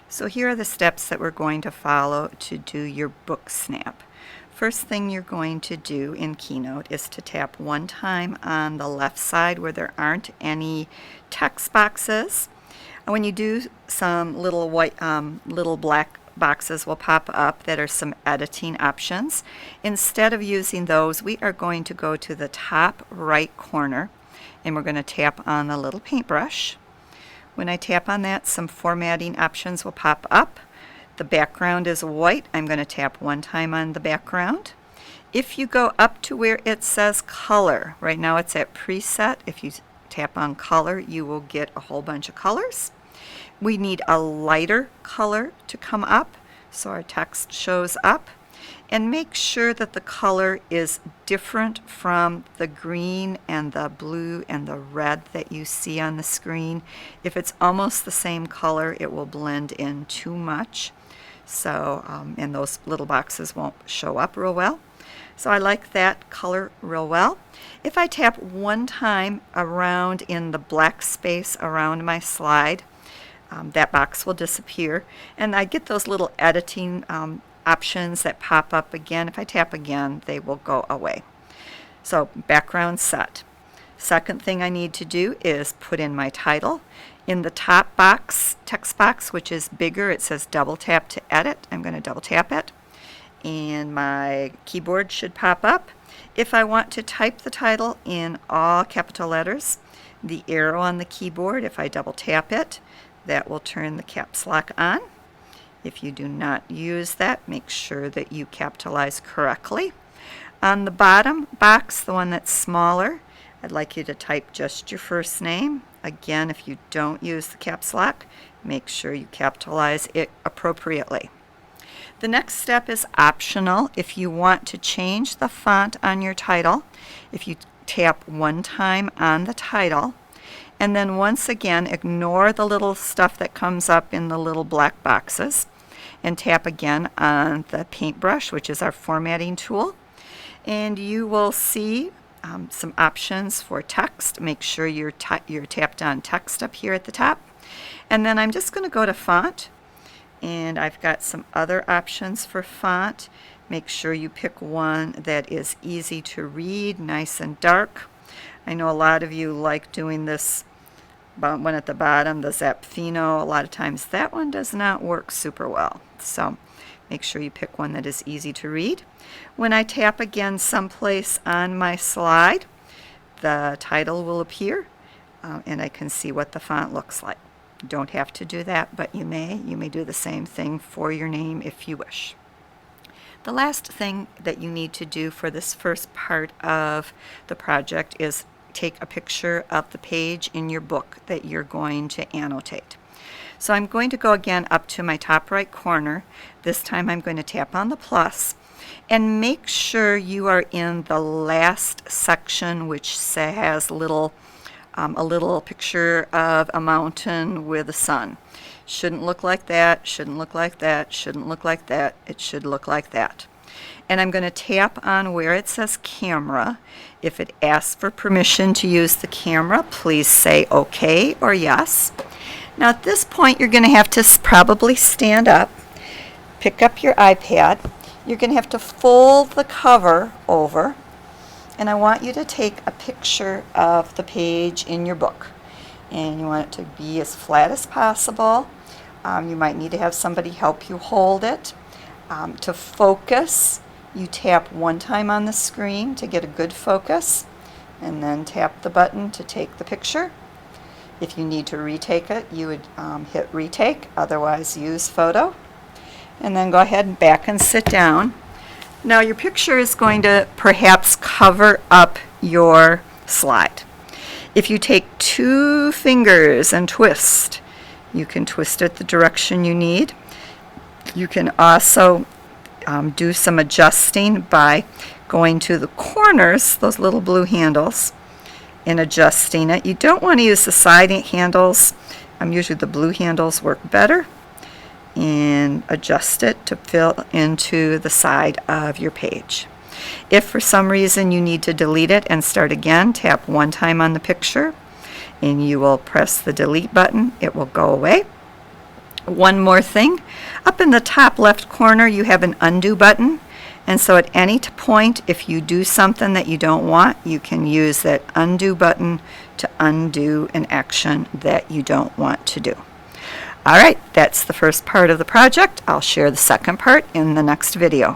So here are the steps that we're going to follow to do your book snap. First thing you're going to do in Keynote is to tap one time on the left side where there aren't any text boxes. And when you do, some little black boxes will pop up that are some editing options. Instead of using those, we are going to go to the top right corner and we're going to tap on the little paintbrush. When I tap on that, some formatting options will pop up. The background is white. I'm going to tap one time on the background. If you go up to where it says color, right now it's at preset. If you tap on color, you will get a whole bunch of colors. We need a lighter color to come up so our text shows up. And make sure that the color is different from the green and the blue and the red that you see on the screen. If it's almost the same color, it will blend in too much. So, and those little boxes won't show up real well. So I like that color real well. If I tap one time around in the black space around my slide, that box will disappear. And I get those little editing options that pop up again. If I tap again, they will go away. So background set. Second thing I need to do is put in my title. In the top box, text box, which is bigger, it says double tap to edit. I'm going to double tap it. And my keyboard should pop up. If I want to type the title in all capital letters, the arrow on the keyboard, if I double tap it, that will turn the caps lock on. If you do not use that, make sure that you capitalize correctly. On the bottom box, the one that's smaller, I'd like you to type just your first name. Again, if you don't use the caps lock, make sure you capitalize it appropriately. The next step is optional. If you want to change the font on your title, if you tap one time on the title, and then once again, ignore the little stuff that comes up in the little black boxes, and tap again on the paintbrush, which is our formatting tool. And you will see some options for text. Make sure you're tapped on text up here at the top. And then I'm just going to go to font. And I've got some other options for font. Make sure you pick one that is easy to read, nice and dark. I know a lot of you like doing this one at the bottom, the Zapfino. A lot of times that one does not work super well. So make sure you pick one that is easy to read. When I tap again someplace on my slide, the title will appear and I can see what the font looks like. You don't have to do that, but you may. You may do the same thing for your name if you wish. The last thing that you need to do for this first part of the project is take a picture of the page in your book that you're going to annotate. So I'm going to go again up to my top right corner. This time I'm going to tap on the plus and make sure you are in the last section, which has a little picture of a mountain with a sun. Shouldn't look like that, shouldn't look like that, shouldn't look like that. It should look like that. And I'm going to tap on where it says camera. If it asks for permission to use the camera, please say okay or yes. Now at this point you're going to have to probably stand up, pick up your iPad. You're going to have to fold the cover over, and I want you to take a picture of the page in your book. And you want it to be as flat as possible. You might need to have somebody help you hold it. To focus, you tap one time on the screen to get a good focus, and then tap the button to take the picture. If you need to retake it, you would hit retake, otherwise use photo. And then go ahead and back and sit down. Now your picture is going to perhaps cover up your slide. If you take 2 fingers and twist, you can twist it the direction you need. You can also do some adjusting by going to the corners, those little blue handles, and adjusting it. You don't want to use the side handles. Usually the blue handles work better. And adjust it to fill into the side of your page. If for some reason you need to delete it and start again, tap one time on the picture and you will press the delete button. It will go away. One more thing, up in the top left corner you have an undo button, and so at any point if you do something that you don't want, you can use that undo button to undo an action that you don't want to do. All right, that's the first part of the project. I'll share the second part in the next video.